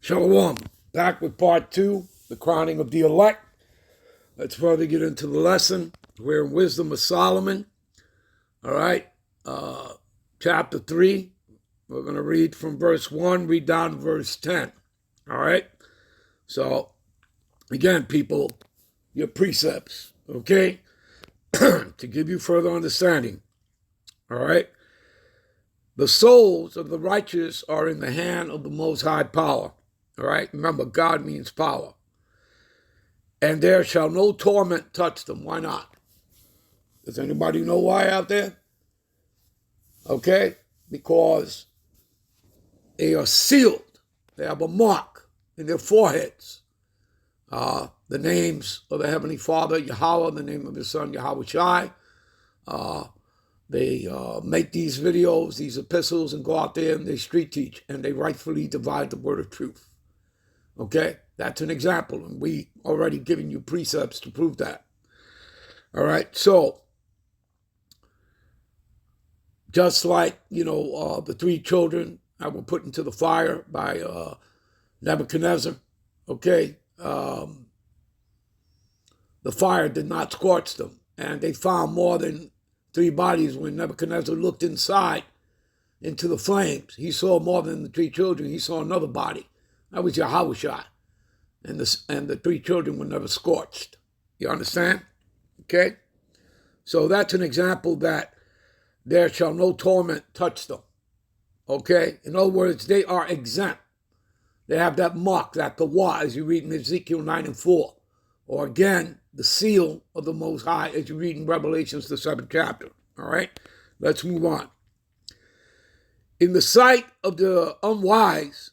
Shalom. Back with part 2, the crowning of the elect. Let's further get into the lesson. We're in Wisdom of Solomon. All right. Chapter 3. We're going to read from verse 1, read down to verse 10. All right. So, again, people, your precepts, okay, to give you further understanding. All right. The souls of the righteous are in the hand of the Most High Power. All right. Remember, God means power. And there shall no torment touch them. Why not? Does anybody know why out there? Okay. Because they are sealed. They have a mark in their foreheads. The names of the Heavenly Father, Yahweh, the name of His Son, Yahweh Shai. They make these videos, these epistles, and go out there and they street teach, and they rightfully divide the word of truth. Okay? That's an example, and we already given you precepts to prove that. All right? So, just like, the 3 children that were put into the fire by Nebuchadnezzar, okay? The fire did not scorch them, and they found more than 3 bodies. When Nebuchadnezzar looked inside into the flames, he saw more than the 3 children. He saw another body. That was Yahweh Shai. And the 3 children were never scorched. You understand? Okay? So that's an example that there shall no torment touch them. Okay? In other words, they are exempt. They have that mark, that kawah, as you read in Ezekiel 9:4. Or again, the seal of the Most High, as you read in Revelations, the 7th chapter. All right? Let's move on. In the sight of the unwise,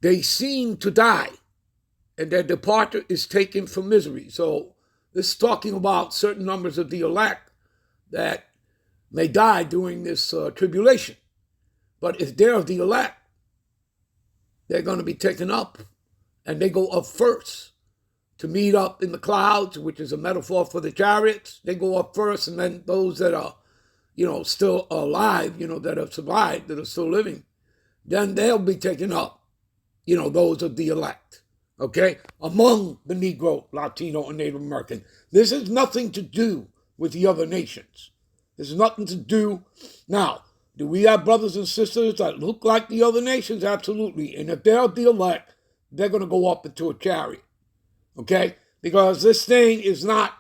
they seem to die, and their departure is taken from misery. So this is talking about certain numbers of the elect that may die during this tribulation. But if they're of the elect, they're going to be taken up, and they go up first to meet up in the clouds, which is a metaphor for the chariots. They go up first, and then those that are, still alive, that have survived, that are still living, then they'll be taken up, those of the elect, okay, among the Negro, Latino, and Native American. This has nothing to do with the other nations. This has nothing to do. Now, do we have brothers and sisters that look like the other nations? Absolutely. And if they're the elect, they're going to go up into a chariot. Okay? Because this thing is not,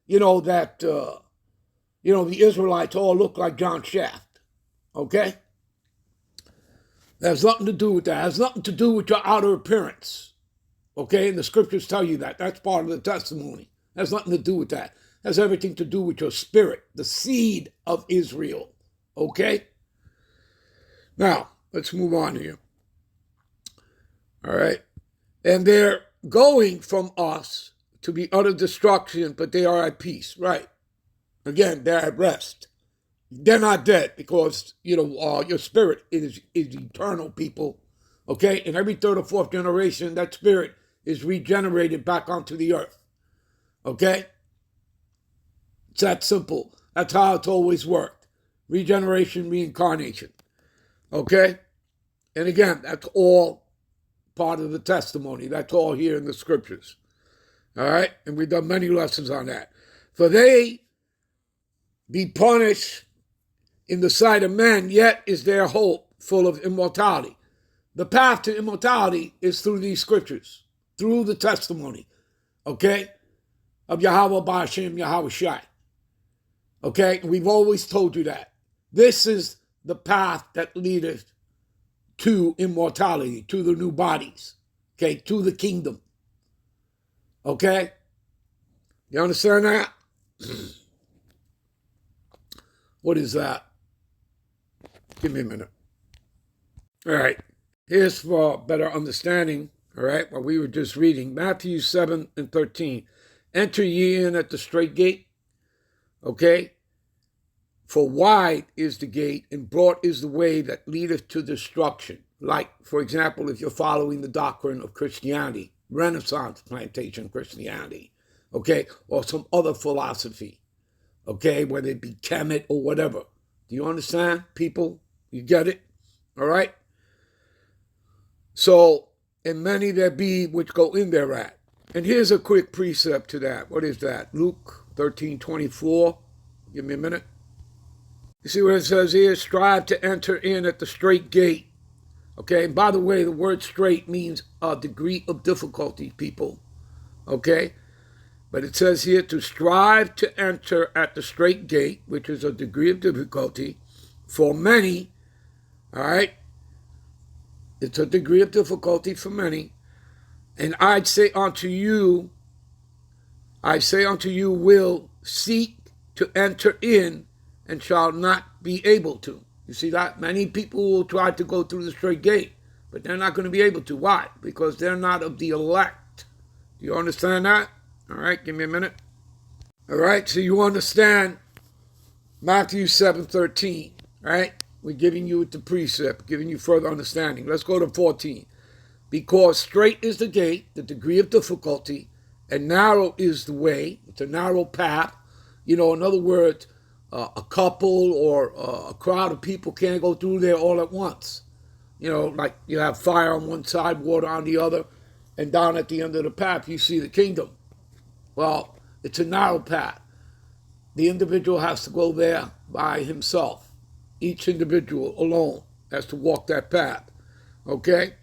that, the Israelites all look like John Shaft. Okay? That has nothing to do with that. It has nothing to do with your outer appearance. Okay? And the scriptures tell you that. That's part of the testimony. It has nothing to do with that. It has everything to do with your spirit, the seed of Israel. Okay? Now, let's move on here. All right? And they're going from us to be utter destruction, but they are at peace, right? Again, they're at rest. They're not dead because, your spirit is eternal, people, okay? And every 3rd or 4th generation, that spirit is regenerated back onto the earth, okay? It's that simple. That's how it's always worked. Regeneration, reincarnation, okay? And again, that's all part of the testimony. That's all here in the scriptures. All right? And we've done many lessons on that. For they be punished in the sight of men, yet is their hope full of immortality. The path to immortality is through these scriptures, through the testimony, okay, of Yahweh Ba'ashem, Yahweh Shai. Okay? And we've always told you that. This is the path that leadeth to immortality, to the new bodies, okay, to the kingdom. Okay? You understand that? What is that? Give me a minute. All right. Here's for better understanding, all right, what we were just reading. Matthew 7:13. Enter ye in at the straight gate, okay? For wide is the gate, and broad is the way that leadeth to destruction. Like, for example, if you're following the doctrine of Christianity, Renaissance plantation Christianity, okay, or some other philosophy, okay, whether it be Kemet or whatever. Do you understand, people? You get it? All right? So, and many there be which go in thereat. And here's a quick precept to that. What is that? Luke 13:24. Give me a minute. You see what it says here? Strive to enter in at the straight gate. Okay, and by the way, the word straight means a degree of difficulty, people. Okay? But it says here to strive to enter at the straight gate, which is a degree of difficulty. For many, all right? It's a degree of difficulty for many. And I say unto you, will seek to enter in and shall not be able to. You see that? Many people will try to go through the straight gate, but they're not going to be able to. Why? Because they're not of the elect. Do you understand that? All right, give me a minute. All right, so you understand Matthew 7:13, right? We're giving you the precept, giving you further understanding. Let's go to 14. Because straight is the gate, the degree of difficulty, and narrow is the way. It's a narrow path. In other words, a couple or a crowd of people can't go through there all at once. Like you have fire on one side, water on the other, and down at the end of the path, you see the kingdom. Well, it's a narrow path. The individual has to go there by himself. Each individual alone has to walk that path. Okay?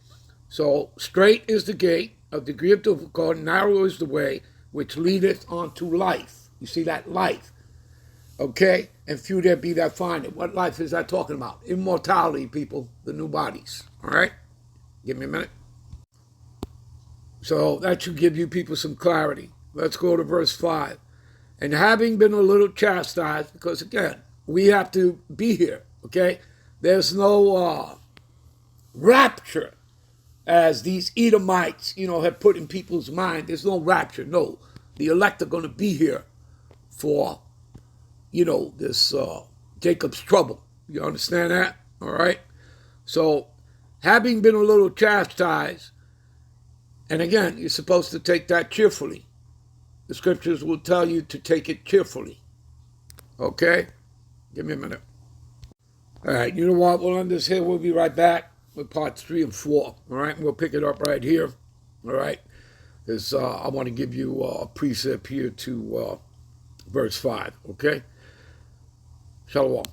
So straight is the gate, a degree of difficulty, narrow is the way, which leadeth unto life. You see that? Life. Okay? And few there be that find it. What life is that talking about? Immortality, people, the new bodies. All right? Give me a minute. So that should give you people some clarity. Let's go to verse 5. And having been a little chastised, because again, we have to be here, okay? There's no rapture, as these Edomites, have put in people's mind. There's no rapture. No, the elect are going to be here for, this Jacob's trouble. You understand that? All right? So, having been a little chastised, and again, you're supposed to take that cheerfully. The scriptures will tell you to take it cheerfully. Okay? Give me a minute. All right, you know what? We'll end this here. We'll be right back with parts 3 and 4. All right? We'll pick it up right here. All right? Because I want to give you a precept here to verse 5. Okay? Shalom.